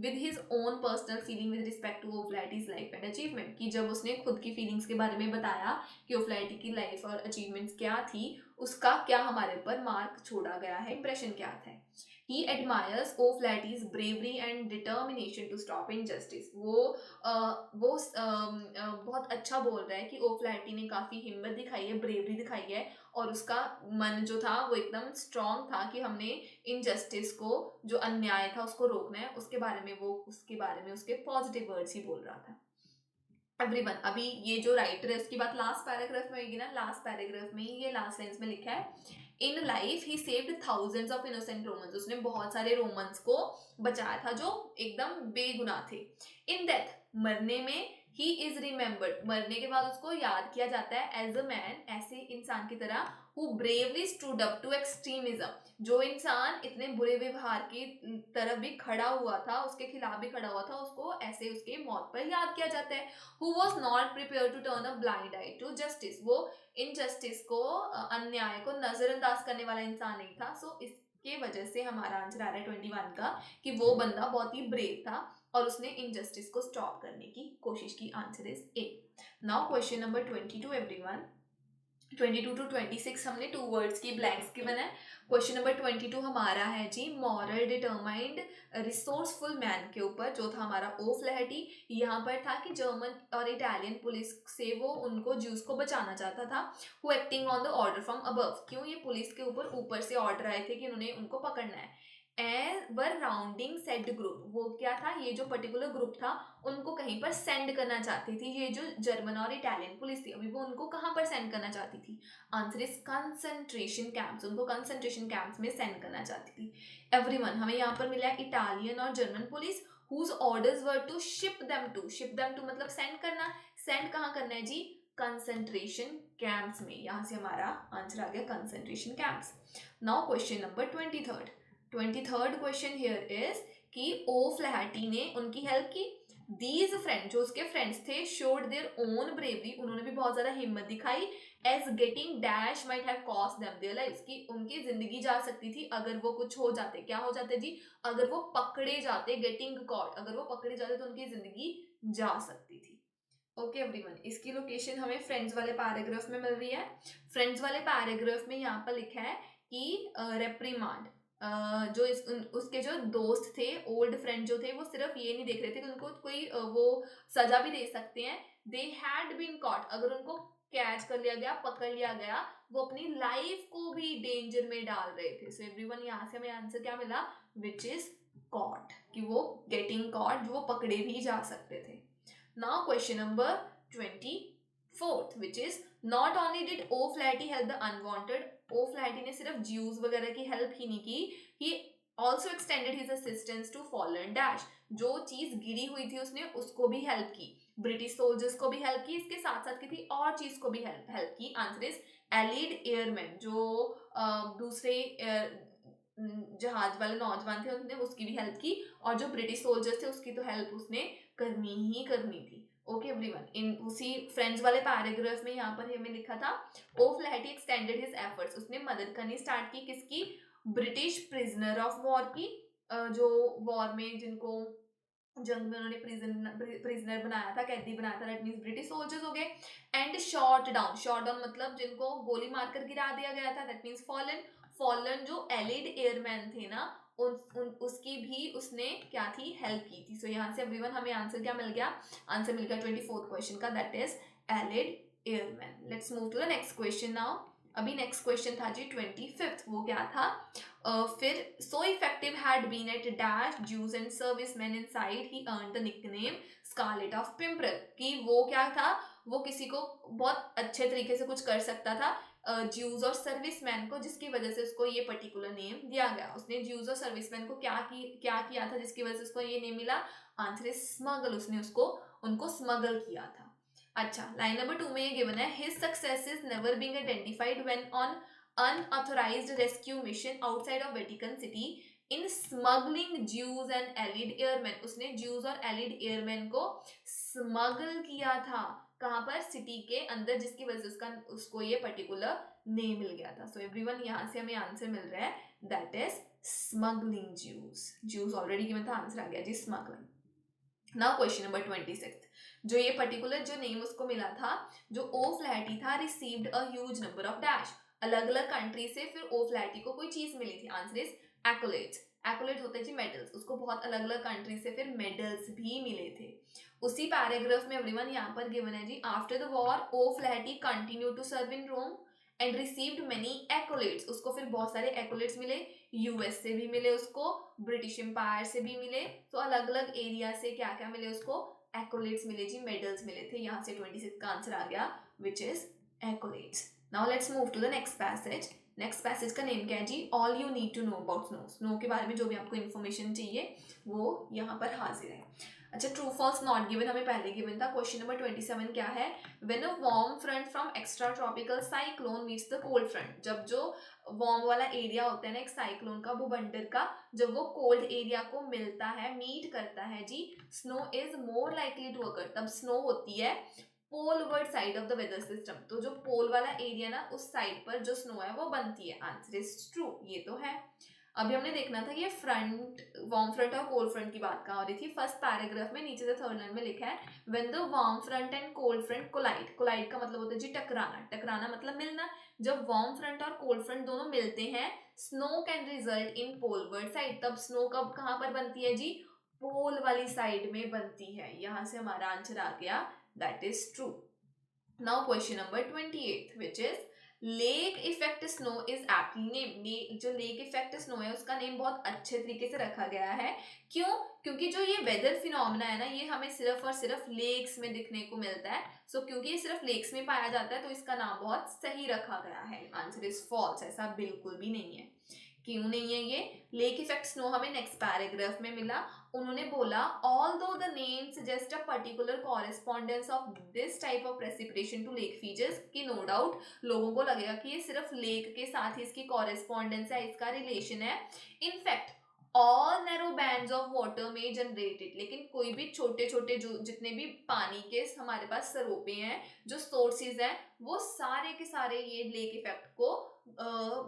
with his own personal feeling with respect to O'Flaherty's life and achievement, कि जब उसने खुद की फीलिंग्स के बारे में बताया कि ओफ्लैटी की लाइफ और अचीवमेंट्स क्या थी, उसका क्या हमारे ऊपर मार्क छोड़ा गया है, इम्प्रेशन क्या था। He admires O'Flaherty's bravery and determination to stop injustice. वो बहुत अच्छा बोल रहा है कि ओफ्लैटी ने काफ़ी हिम्मत दिखाई है, ब्रेवरी दिखाई है, और उसका मन जो था वो एकदम स्ट्रांग था कि हमने इनजस्टिस को, जो अन्याय था उसको रोकना है। उसके बारे में उसके पॉजिटिव वर्ड्स ही बोल रहा था। एवरीवन, अभी ये जो राइटर है उसकी बात लास्ट पैराग्राफ में होगी ना, लास्ट पैराग्राफ में ही ये लास्ट सेंस में लिखा है in life he saved thousands of innocent Romans, उसने बहुत सारे रोमन्स को बचाया था जो एकदम बेगुनाह थे। इन डेथ, मरने में, ही इज रिमेम्बर्ड, मरने के बाद उसको याद किया जाता है एज अ मैन, ऐसे इंसान की तरह, who bravely stood up to extremism, जो इंसान इतने बुरे व्यवहार की तरफ भी खड़ा हुआ था, उसके खिलाफ भी खड़ा हुआ था, उसको ऐसे उसके मौत पर याद किया जाता है। Who was not prepare to turn a blind eye to justice, वो इनजस्टिस को, अन्याय को नजरअंदाज करने वाला इंसान नहीं था। सो इसके वजह से हमारा आंसर आ रहा है 21 का, कि वो बंदा बहुत ही ब्रेव था और उसने इनजस्टिस को स्टॉप करने की कोशिश की। Answer is A. Now question number 22 everyone. 22 to 26 हमने 2 वर्ड्स की ब्लैंक्स गिवन है। क्वेश्चन नंबर 22 हमारा है जी मॉरल डिटरमाइंड रिसोर्सफुल मैन के ऊपर, जो था हमारा ओफ्लैहटी। यहाँ पर था कि जर्मन और इटालियन पुलिस से वो उनको ज्यूज को बचाना चाहता था, who acting on the order from above, क्यों ये पुलिस के ऊपर से ऑर्डर आए थे कि उन्होंने उनको पकड़ना है। And were rounding set group, वो क्या था, ये जो पर्टिकुलर ग्रुप था उनको कहीं पर सेंड करना चाहती थी, ये जो जर्मन और इटालियन पुलिस थी अभी वो उनको कहाँ पर सेंड करना चाहती थी। आंसर इज कंसंट्रेशन कैंप्स, उनको कंसंट्रेशन कैंप्स में सेंड करना चाहती थी। एवरीवन, हमें यहाँ पर मिला इटालियन और German police whose orders were to ship them to मतलब सेंड करना। सेंड कहाँ करना है जी, कंसंट्रेशन कैंप्स में। यहाँ से हमारा आंसर आ गया concentration camps. Now question number 23rd question here is कि ओफ्लैहटी ने उनकी हेल्प की। दीज फ्रेंड, जो उसके फ्रेंड्स थे, शोड देयर ओन ब्रेवरी, उन्होंने भी बहुत ज्यादा हिम्मत दिखाई, as getting dash might have cost them their lives, की उनकी जिंदगी जा सकती थी अगर वो कुछ हो जाते। क्या हो जाते जी, अगर वो पकड़े जाते, गेटिंग कॉट, अगर वो पकड़े जाते तो उनकी जिंदगी जा सकती थी। ओके एवरीवन, इसकी लोकेशन हमें फ्रेंड्स वाले पैराग्राफ में मिल रही है। फ्रेंड्स वाले पैराग्राफ में यहाँ पर लिखा है कि रेप्रीमांड, जो उसके जो दोस्त थे, ओल्ड फ्रेंड जो थे, वो सिर्फ ये नहीं देख रहे थे कि उनको कोई वो सजा भी दे सकते हैं। दे हैड बीन कॉट, अगर उनको कैच कर लिया गया, पकड़ लिया गया, वो अपनी लाइफ को भी डेंजर में डाल रहे थे। सो एवरीवन, यहाँ से हमें आंसर क्या मिला, विच इज कॉट, कि वो गेटिंग कॉट, जो वो पकड़े भी जा सकते थे। Now question number 24th which is not only did O'Flaherty help the unwanted, O'Flaherty ने सिर्फ Jews वगैरह की हेल्प ही नहीं की, he also extended his assistance to fallen dash, जो चीज गिरी हुई थी उसने उसको भी हेल्प की, ब्रिटिश सोल्जर्स को भी हेल्प की, इसके साथ साथ की थी और चीज को भी हेल्प की। आंसर इज एलिड एयरमैन, जो दूसरे जहाज वाले नौजवान थे उन्होंने उसकी भी हेल्प की, और जो ब्रिटिश सोल्जर्स थे उसकी तो हेल्प उसने करनी ही करनी थी। ओके एवरीवन, इन उसी फ्रेंड्स वाले पैराग्राफ में यहाँ पर हमें लिखा था ओफ्लैहटी एक्सटेंडेड हिज एफर्ट्स, उसने मदद करनी स्टार्ट की, किसकी, ब्रिटिश प्रिजनर ऑफ वॉर की, जो वॉर में जिनको जंग में उन्होंने प्रिजनर बनाया था, कैदी बनाया था, दैट मींस ब्रिटिश सोल्जर्स हो गए। एंड शॉट डाउन मतलब जिनको गोली मारकर गिरा दिया गया था, दैट मींस फॉलन जो एलिड एयरमैन थे ना, उसकी भी उसने क्या थी, हेल्प की थी। सो यहाँ से एवरीवन हमें आंसर क्या मिल गया, आंसर मिल गया 24th क्वेश्चन का, that is allied airman. Let's move to the next question now. अभी नेक्स्ट क्वेश्चन था जी 25th, वो क्या था? फिर so effective had been at dash Jews and serviceman inside he earn the nickname scarlet of pimpernel, कि वो क्या था, वो किसी को बहुत अच्छे तरीके से कुछ कर सकता था ज्यूज और सर्विसमैन को, जिसकी वजह से उसको ये पर्टिकुलर नेम दिया गया। उसने ज्यूज और सर्विसमैन को क्या किया था जिसकी वजह से उसको ये नेम मिला? आंसर इज स्मगल, उसने उनको स्मगल किया था। अच्छा, लाइन नंबर 2 में ये गिवन है his successes never being identified when on unauthorized rescue mission outside of Vatican City in smuggling Jews and Allied airmen। उसने Jews और Allied airmen को स्मगल किया था कहाँ पर? सिटी के अंदर, जिसकी वजह से उसको ये पर्टिकुलर नेम मिल गया था। सो एवरीवन, यहाँ से हमें आंसर मिल रहा है, that is smuggling Jews. Jews already given था, आंसर आ गया जी स्मगलिंग। नाउ क्वेश्चन नंबर 26, जो ये पर्टिकुलर जो नेम उसको मिला था, जो ओ फ्लैटी था, received a huge number of dash, अलग अलग कंट्री से फिर ओ फ्लैटी को कोई चीज मिली थी। Answer is एक्कोलेट्स। एक्कोलेट्स होते हैं जी मेडल्स, उसको बहुत अलग अलग कंट्री से फिर मेडल्स भी मिले थे। उसी पैराग्राफ में एवरीवन यहाँ पर गिवन है जी, after the war O Flaherty continue to serve in Rome and received many accolades. उसको फिर बहुत सारे एक्कोलेट्स मिले, यूएस से भी मिले उसको, ब्रिटिश एम्पायर से भी मिले, तो अलग अलग एरिया से क्या क्या मिले उसको? एक्कोलेट्स मिले जी, मेडल्स मिले थे। यहाँ से 26 का आंसर आ गया, which is accolades. Now let's move to the next passage. Next passage का नेम क्या है जी? All you need to know about snow. Snow के बारे में जो भी आपको इन्फॉर्मेशन चाहिए वो यहाँ पर हाजिर है। अच्छा, ट्रू फॉल्स नॉट गिवन हमें पहले गिवन था। क्वेश्चन नंबर 27 क्या है? When a warm front from extra tropical cyclone meets the cold front. जब जो वार्म वाला एरिया होता है ना एक साइक्लोन का, भूबंडर का, जब वो कोल्ड एरिया को मिलता है, मीट करता है जी, snow is more likely to occur. तब स्नो होती है poleward side of the weather system. तो जो पोल वाला एरिया ना, उस साइड पर जो स्नो है वो बनती है। आंसर इज ट्रू, ये तो है। अभी हमने देखना था ये फ्रंट, वार्म फ्रंट और कोल्ड फ्रंट की बात कहाँ हो रही थी? फर्स्ट पैराग्राफ में नीचे से थर्ड लाइन में लिखा है, when the warm front and cold front collide. Collide का मतलब होता है जी टकराना, टकराना मतलब मिलना। जब वार्म फ्रंट और कोल्ड फ्रंट दोनों मिलते हैं, snow can result in poleward side. तब स्नो कब कहाँ पर बनती है जी? पोल वाली साइड में बनती है। यहां से हमारा आंसर आ गया, that is true. Now question number 28 which is lake effect snow is aptly name. जो लेक इफेक्ट स्नो है उसका नेम बहुत अच्छे तरीके से रखा गया है। क्यों? क्योंकि जो ये वेदर फिनोमेना है ना, ये हमें सिर्फ और सिर्फ लेक्स में दिखने को मिलता है। क्योंकि ये सिर्फ लेक्स में पाया जाता है, तो इसका नाम बहुत सही रखा गया है। आंसर इज फॉल्स, ऐसा बिल्कुल भी नहीं है। क्यों नहीं है ये? लेक इफेक्ट स्नो हमें नेक्स्ट पैराग्राफ में मिला। उन्होंने बोला, although the name suggest a particular correspondence of this type of precipitation to lake features, कि नो डाउट लोगों को लगेगा कि ये सिर्फ लेक के साथ ही इसकी कॉरेस्पॉन्डेंस है, इसका रिलेशन है। In fact all narrow bands of water में जनरेटेड, लेकिन कोई भी छोटे छोटे जो जितने भी पानी के हमारे पास सरोपे हैं, जो सोर्सेज हैं, वो सारे के सारे ये लेक इफेक्ट को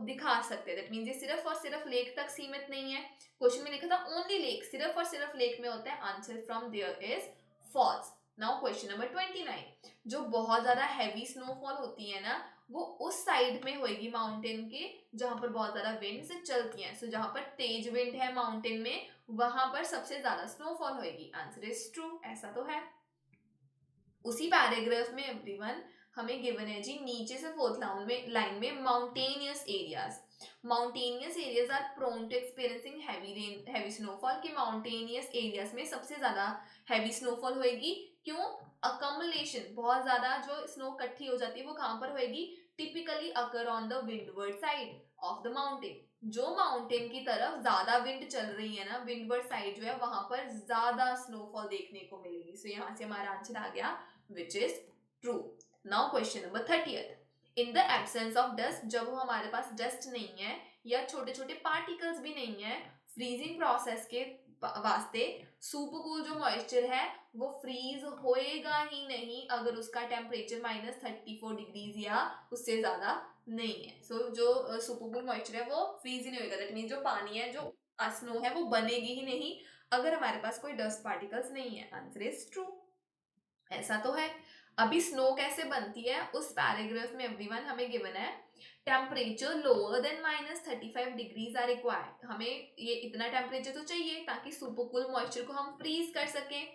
दिखा सकते हैं। दैट मींस ये सिर्फ और सिर्फ लेक तक सीमित नहीं है। क्वेश्चन में लिखा था ओनली लेक, सिर्फ और सिर्फ लेक में होता है। Answer from there is false. Now question number 29, जो बहुत ज्यादा हैवी स्नोफॉल होती है ना, वो उस साइड में होगी माउंटेन के जहां पर बहुत ज्यादा विंड्स चलती हैं। सो जहां पर तेज विंड है माउंटेन में, वहां पर सबसे ज्यादा स्नोफॉल होगी। आंसर इज ट्रू, ऐसा तो है। उसी पैराग्राफ में एवरीवन हमें गिवन है जी, नीचे से फोर्थ लाइन में mountainous areas. Mountainous areas are prone to experiencing heavy snowfall. के माउंटेनियस एरियाज में सबसे ज्यादा हैवी स्नोफॉल होगी। क्यों? अकमलेशन, बहुत ज्यादा जो स्नो इकट्ठी हो जाती है वो कहां पर होगी? Typically occur on the windward side of the mountain. जो माउंटेन की तरफ ज्यादा विंड चल रही है ना, विंडवर्ड साइड जो है, वहां पर ज्यादा स्नोफॉल देखने को मिलेगी। सो यहाँ से हमारा आंसर आ गया, which is true. Now question number 30th. In the absence of dust, जब हमारे पास डस्ट नहीं है या छोटे छोटे पार्टिकल्स भी नहीं है, फ्रीजिंग प्रोसेस के वास्ते सुपरकूल जो मॉइस्चर है वो फ्रीज होएगा ही नहीं अगर उसका टेम्परेचर -34 डिग्रीज या उससे ज्यादा नहीं है। जो सुपरकूल मॉइस्चर है वो फ्रीज ही नहीं होएगा। दैट मीन जो पानी है, जो स्नो है, वो बनेगी ही नहीं अगर हमारे पास कोई डस्ट पार्टिकल्स नहीं है। आंसर इज ट्रू, ऐसा तो है। अभी स्नो कैसे बनती है उस पैराग्राफ में एवरीवन हमें गिवन है, temperature lower than -35 degrees are required. हमें ये इतना टेम्परेचर तो चाहिए ताकि सुपरकूल मॉइस्चर को हम फ्रीज कर सकें।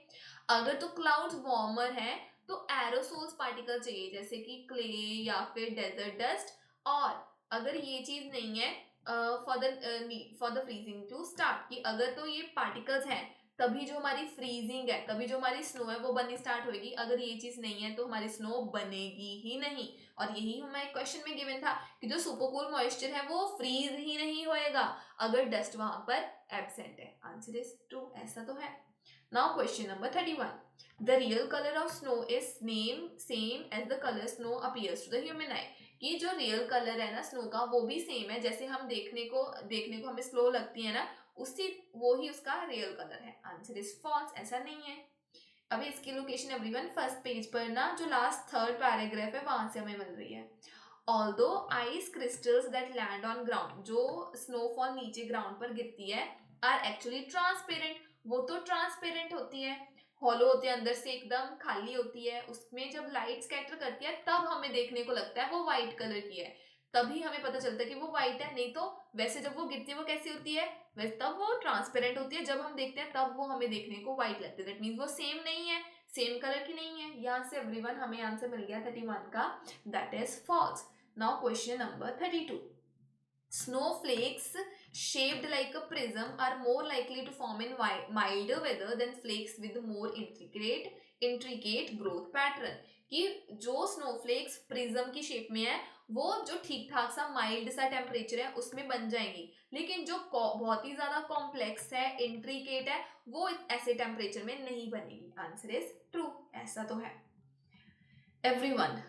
अगर तो क्लाउड्स वार्मर है तो एरोसोल्स पार्टिकल चाहिए, जैसे कि क्ले या फिर डेजर्ट डस्ट और अगर ये चीज नहीं है for the freezing to start, कि अगर तो ये पार्टिकल्स हैं तभी जो हमारी फ्रीजिंग है, तभी जो हमारी स्नो है वो बननी स्टार्ट होगी, अगर ये चीज नहीं है तो हमारी स्नो बनेगी ही नहीं। और यही हमारे क्वेश्चन में गिवन था कि जो सुपरकूल मॉइस्चर है वो फ्रीज ही नहीं होएगा अगर डस्ट वहां पर एब्सेंट है। आंसर इज ट्रू, ऐसा तो है। Now question number 31, the real colour of snow is same as the colour snow appears to the human eye, कि जो रियल कलर है ना स्नो का वो भी सेम है, जैसे हम देखने को हमें स्नो लगती है ना, उसी वो ही उसका रियल कलर है। आंसर इज फॉल्स, ऐसा नहीं है। अभी इसकी लोकेशन एवरीवन फर्स्ट पेज पर ना जो लास्ट थर्ड पैराग्राफ है वहां से हमें मिल रही है। Although ice crystals that land on ground, जो स्नोफॉल नीचे ग्राउंड पर गिरती है, आर एक्चुअली ट्रांसपेरेंट, वो तो ट्रांसपेरेंट होती है, हॉलो होती है, अंदर से एकदम खाली होती है, उसमें जब लाइट स्कैटर करती है तब हमें देखने को लगता है वो व्हाइट कलर की है, तभी हमें पता चलता है कि वो व्हाइट है, नहीं तो वैसे जब वो गिरती है वो कैसी होती है, वैसे तब वो ट्रांसपेरेंट होती है, जब हम देखते हैं तब वो हमें देखने को व्हाइट लगती है, दैट मीन्स वो सेम नहीं है, सेम कलर की नहीं है। यहाँ से एवरीवन हमें आंसर मिल गया 31 का, that is false. Now question number 32, snowflakes shaped like a prism are more likely to form in milder weather than flakes with more intricate growth pattern, कि जो स्नोफ्लेक्स प्रिज्म की शेप में है वो जो ठीक ठाक सा माइल्ड सा टेम्परेचर है उसमें बन जाएंगी, लेकिन जो बहुत ही ज्यादा कॉम्प्लेक्स है, इंट्रिकेट है, वो ऐसे टेम्परेचर में नहीं बनेगी। आंसर इज ट्रू, ऐसा तो है। एवरीवन,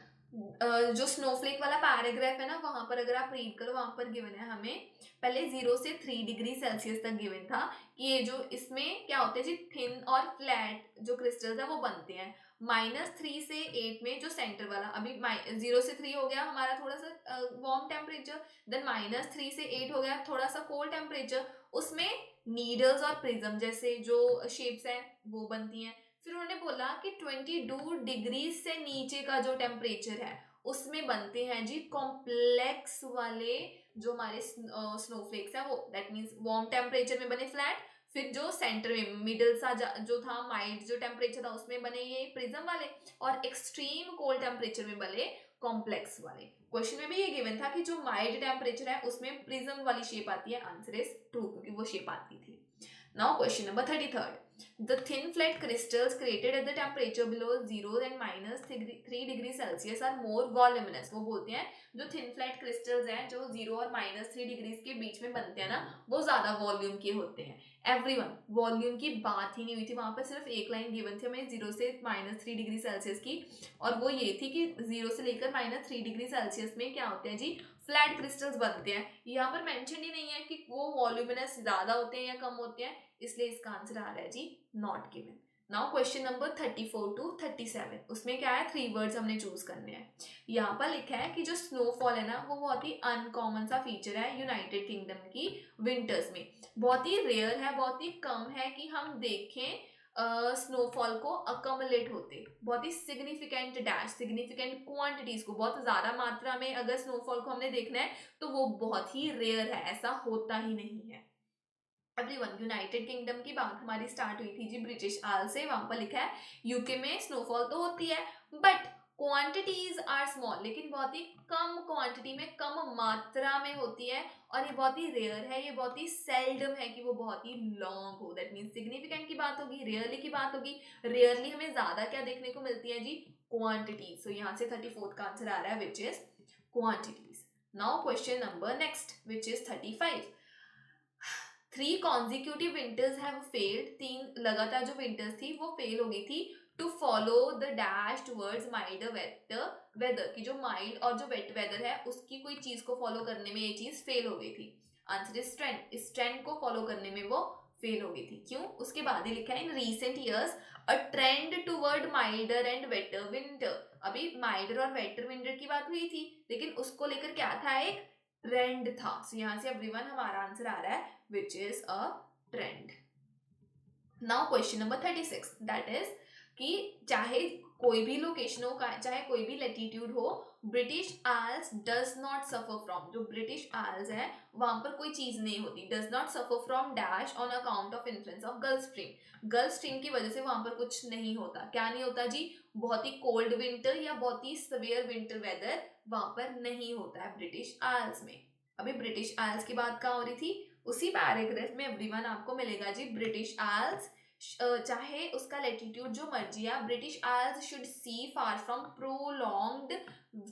जो स्नोफ्लेक वाला पैराग्राफ है ना वहां पर अगर आप रीड करो, वहां पर गिवन है हमें पहले 0 से 3 डिग्री सेल्सियस तक गिवन था कि ये जो इसमें क्या होते हैं जी, थिन और फ्लैट जो क्रिस्टल्स है वो बनते हैं। -3 से 8 में जो सेंटर वाला, अभी 0 से 3 हो गया हमारा थोड़ा सा वार्म टेम्परेचर, देन -3 से 8 हो गया थोड़ा सा कोल्ड टेम्परेचर, उसमें नीडल्स और प्रिज्म जैसे जो शेप्स हैं वो बनती हैं। फिर उन्होंने बोला कि 22 डिग्री से नीचे का जो टेम्परेचर है उसमें बनते हैं जी कॉम्प्लेक्स वाले जो हमारे स्नोफ्लेक्स है वो, दैट मीन्स वार्म टेम्परेचर में बने फ्लैट, फिर जो सेंटर में मिडिल सा जो था माइल्ड जो टेम्परेचर था उसमें बने ये प्रिज्म वाले, और एक्सट्रीम कोल्ड टेम्परेचर में बने कॉम्प्लेक्स वाले। क्वेश्चन में भी ये गिवन था कि जो माइल्ड टेम्परेचर है उसमें प्रिज्म वाली शेप आती है। आंसर इज ट्रू, क्योंकि वो शेप आती थी। Now question number 33, the thin flat crystals created at the temperature below 0 and -3 degree Celsius are more voluminous, वो बोलते हैं जो थिन फ्लैट क्रिस्टल्स हैं जो 0 और -3 डिग्री के बीच में बनते हैं ना वो ज्यादा वॉल्यूम के होते हैं। एवरीवन, वॉल्यूम की बात ही नहीं हुई थी वहां पर, सिर्फ एक लाइन गिवन थी हमें 0 से -3 डिग्री सेल्सियस की, और वो ये थी कि 0 से लेकर -3 डिग्री सेल्सियस में क्या होते हैं जी, फ्लैट क्रिस्टल्स बनते हैं। यहाँ पर मेंशन ही नहीं है कि वो वॉल्यूमिनस ज्यादा होते हैं या कम होते हैं, इसलिए इसका आंसर आ रहा है जी not given. Now question number 34 to 37, उसमें क्या है 3 वर्ड्स हमने चूज करने हैं। यहाँ पर लिखा है कि जो स्नोफॉल है ना वो बहुत ही अनकॉमन सा फीचर है यूनाइटेड किंगडम की विंटर्स में, बहुत ही रेयर है, बहुत ही कम है कि हम देखें स्नोफॉल को अकमलेट होते, बहुत ही सिग्निफिकेंट सिग्निफिकेंट क्वांटिटीज को, बहुत ज्यादा मात्रा में अगर स्नोफॉल को हमने देखना है तो वो बहुत ही रेयर है, ऐसा होता ही नहीं है। एवरीवन, यूनाइटेड किंगडम की बात हमारी स्टार्ट हुई थी जी ब्रिटिश आल से, वहां पर लिखा है यूके में स्नोफॉल तो होती है बट क्वांटिटीज आर स्मॉल, लेकिन बहुत ही कम क्वांटिटी में, कम मात्रा में होती है, और ये बहुत ही रेयर है, ये बहुत ही सेल्डम है कि वो बहुत ही लॉन्ग हो, दैट मीन्स सिग्निफिकेंट की बात होगी, रेयरली की बात होगी। रेयरली हमें ज्यादा क्या देखने को मिलती है जी, क्वांटिटी। सो यहाँ से 34 का आंसर आ रहा है which is quantities. Now question number next which is 35, 3 consecutive winters have failed, 3 लगातार जो winters थी वो फेल हो गई थी to follow the dash towards mild weather, की जो माइल्ड और जो वेट वेदर है उसकी कोई चीज को फॉलो करने में ये चीज फेल हो गई थी। आंसर इज ट्रेंड, इस ट्रेंड को फॉलो करने में वो फेल हो गई थी। क्यों? उसके बाद ही लिखा है in recent years a trend toward milder and waiter winter, अभी माइल्डर और वेटर विंटर की बात हुई थी लेकिन उसको लेकर क्या था, एक ट्रेंड था। सो यहाँ से एवरीवन हमारा आंसर आ रहा है which is a trend. Now question number 36, that is कि चाहे कोई भी लोकेशन हो, चाहे कोई भी लैटिट्यूड हो, British Isles does not suffer from, जो ब्रिटिश आइल्स है वहां पर कोई चीज नहीं होती, does not suffer from dash on account of influence of gulf stream, gulf stream की वजह से वहां पर कुछ नहीं होता। क्या नहीं होता जी? बहुत ही कोल्ड विंटर या बहुत ही सवेयर विंटर वेदर वहां पर नहीं होता है ब्रिटिश आइल्स में। अभी ब्रिटिश आइल्स की बात कहाँ हो रही थी? उसी पैराग्राफ में एवरीवन आपको मिलेगा जी, ब्रिटिश आइल्स चाहे उसका लैटिट्यूड जो मर्जी है, British Isles should see far from prolonged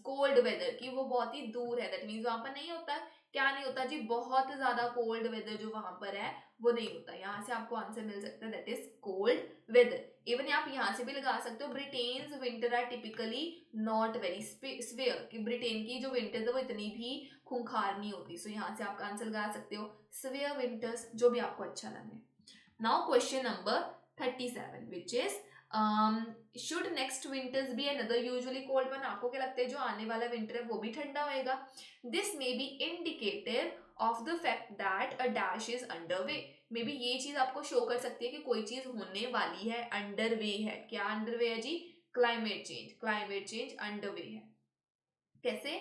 cold weather, कि वो बहुत ही दूर है, दैट मीन्स वहां पर नहीं होता। क्या नहीं होता जी? बहुत ज्यादा कोल्ड वेदर जो वहां पर है वो नहीं होता। यहाँ से आपको आंसर मिल सकता है, that is cold weather. Even आप यहाँ से भी लगा सकते हो, Britain's winter are typically not very severe, कि ब्रिटेन की जो विंटर है वो इतनी भी खूंखार नहीं होती। सो यहाँ से आप आंसर लगा सकते हो स्वेयर विंटर्स, जो भी आपको अच्छा लगे। Now question number 37 which is should next winters be another usually cold one, आपको क्या लगता है जो आने वाला विंटर है वो भी ठंडा होएगा? This may be indicative of the fact that a dash is under way, may be ये चीज आपको शो कर सकती है कि कोई चीज होने वाली है, अंडर वे है। क्या अंडर वे है जी? Climate change, climate change under way है। कैसे?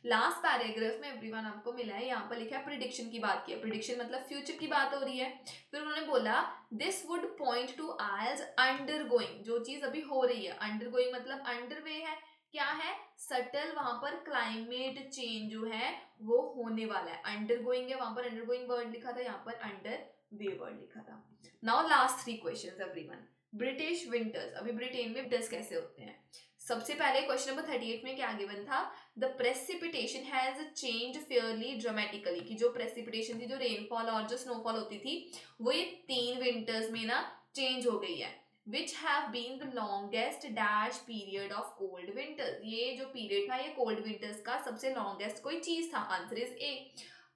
लास्ट पैराग्राफ में एवरीवन आपको मिला है, यहाँ पर लिखा है प्रिडिक्शन की बात की है, प्रिडिक्शन मतलब फ्यूचर की बात हो रही है। फिर उन्होंने बोला this would point to Isles undergoing, जो चीज अभी हो रही है, अंडर गोइंग मतलब अंडर वे है। क्या है? सटल वहां पर क्लाइमेट चेंज जो है वो होने वाला है। अंडर गोइंग है, वहां पर अंडर गोइंग वर्ड लिखा था, यहाँ पर अंडर वे वर्ड लिखा था। Now last 3 questions everyone. British winters, अभी ब्रिटेन में विंटर्स कैसे होते हैं? सबसे पहले क्वेश्चन नंबर 38 में क्या गिवन था? The precipitation has change Fairlie dramatically, कि जो प्रेसिपिटेशन थी, जो रेनफॉल और जो स्नोफॉल होती थी, वो ये 3 विंटर्स में ना चेंज हो गई है। Which have been the longest dash period of cold winters, ये जो पीरियड था ये कोल्ड विंटर्स का सबसे लॉन्गेस्ट कोई चीज था। Answer is A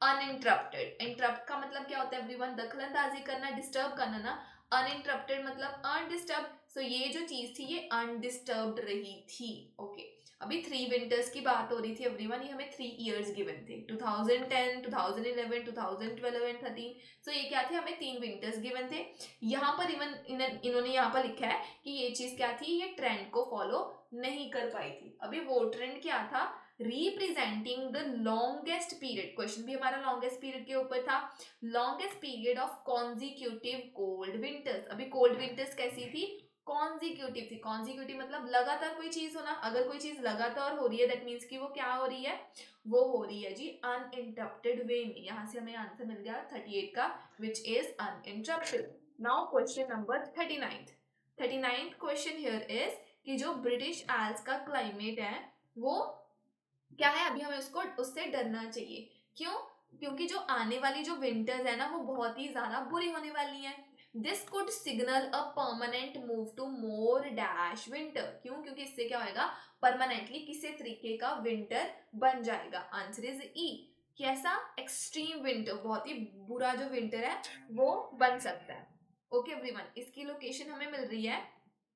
uninterrupted. Interrupt का मतलब क्या होता है एवरीवन? दखल अंदाजी करना, डिस्टर्ब करना ना। अनइंटरप्टेड मतलब अनडिस्टर्ब, सो ये जो चीज थी ये अनडिस्टर्ब्ड रही थी। ओके, अभी 3 विंटर्स की बात हो रही थी एवरीवन, ये हमें 3 इयर्स गिवन थे, 2010, 2011, 2012 एंड 13। सो ये क्या थे? हमें 3 विंटर्स गिवन थे। यहाँ पर इवन इन्होंने यहाँ पर लिखा है कि ये चीज क्या थी, ये ट्रेंड को फॉलो नहीं कर पाई थी। अभी वो ट्रेंड क्या था? Representing the longest period, question भी हमारा लॉन्गेस्ट पीरियड के ऊपर था, longest period of consecutive cold winters. अभी कोल्ड विंटर्स कैसी थी? कॉन्जिक्यूटिव थी। कॉन्जिक्यूटिव मतलब लगातार कोई चीज होना, अगर कोई चीज लगातार हो रही है दैट मीन्स कि वो क्या हो रही है? वो हो रही है जी अनइंटरप्टेड वे में। यहाँ से हमें आंसर मिल गया 38 का, which is uninterrupted. Now question number 39 question here is कि जो ब्रिटिश आइल्स का क्लाइमेट है वो क्या है? अभी हमें उसको उससे डरना चाहिए। क्यों? क्योंकि जो आने वाली जो विंटर्स है ना वो बहुत ही ज्यादा बुरी होने वाली है। This could signal a permanent move to more dash winter, क्यों? क्योंकि इससे क्या होगा? परमानेंटली किसी तरीके का विंटर बन जाएगा। आंसर इज ई। कैसा? एक्सट्रीम विंटर, बहुत ही बुरा जो विंटर है वो बन सकता है। ओके एवरीवन, इसकी लोकेशन हमें मिल रही है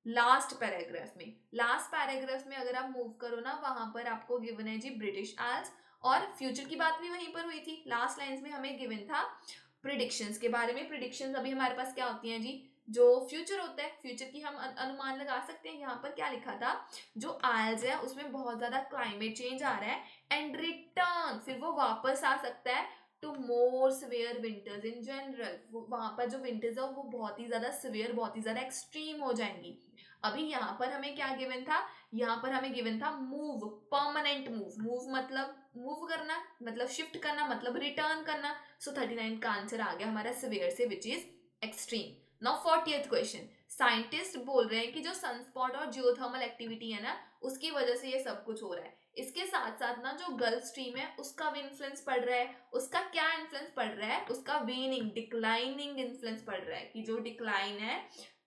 लास्ट पैराग्राफ में। लास्ट पैराग्राफ में अगर आप मूव करो ना, वहां पर आपको गिवन है जी ब्रिटिश आइल्स, और फ्यूचर की बात भी वहीं पर हुई थी। लास्ट लाइंस में हमें गिवन था प्रिडिक्शंस के बारे में। प्रिडिक्शंस अभी हमारे पास क्या होती हैं जी? जो फ्यूचर होता है, फ्यूचर की हम अनुमान लगा सकते हैं। यहाँ पर क्या लिखा था? जो आइल्स है उसमें बहुत ज्यादा क्लाइमेट चेंज आ रहा है, एंड रिटर्न, फिर वो वापस आ सकता है to more severe winters in general. वहां पर जो विंटर्स है वो बहुत ही ज्यादा सिवियर, बहुत ही ज्यादा एक्सट्रीम हो जाएंगी। अभी यहाँ पर हमें क्या गिवन था? यहाँ पर हमें गिवन था मूव, परमानेंट मूव। मूव मतलब मूव करना, मतलब शिफ्ट करना, मतलब रिटर्न करना। सो 39 का आंसर आ गया हमारा सिवियर से, which is extreme. Now 40th question. Scientist बोल रहे हैं कि जो सनस्पॉट और जियोथर्मल एक्टिविटी है ना उसकी वजह से ये सब कुछ हो रहा है। इसके साथ साथ ना जो गल्फ स्ट्रीम है उसका भी इन्फ्लुएंस पड़ रहा है। उसका क्या इन्फ्लुएंस पड़ रहा है? उसका वेनिंग, डिक्लाइनिंग इन्फ्लुएंस पड़ रहा है, कि जो डिक्लाइन है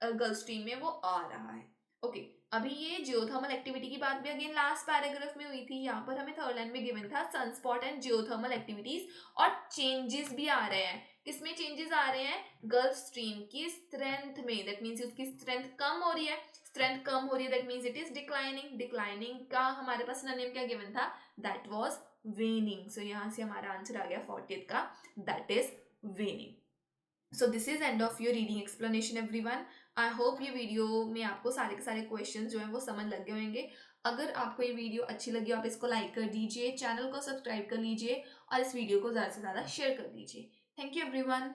गल्फ स्ट्रीम में वो आ रहा है। ओके, अभी ये जियोथर्मल एक्टिविटी की बात भी अगेन लास्ट पैराग्राफ में हुई थी। यहाँ पर हमें थर्ड लाइन में गिवन था सनस्पॉट एंड जियोथर्मल एक्टिविटीज, और चेंजेस भी आ रहे हैं। किसमें चेंजेस आ रहे हैं? गल्फ स्ट्रीम की स्ट्रेंथ में, दैट मीन्स उसकी स्ट्रेंथ कम हो रही है। स्ट्रेंथ कम हो रही है that means it is declining. Declining का हमारे पास सिनोनिम क्या गिवन था? That was वेनिंग। सो यहाँ से हमारा आंसर आ गया 40th का, that is वेनिंग। So this is end of your reading explanation everyone. I hope ये वीडियो में आपको सारे के सारे क्वेश्चन जो हैं वो समझ लग गए होंगे। अगर आपको ये वीडियो अच्छी लगी आप इसको लाइक कर दीजिए, चैनल को सब्सक्राइब कर लीजिए और इस वीडियो को ज़्यादा से ज़्यादा शेयर कर दीजिए। Thank you everyone.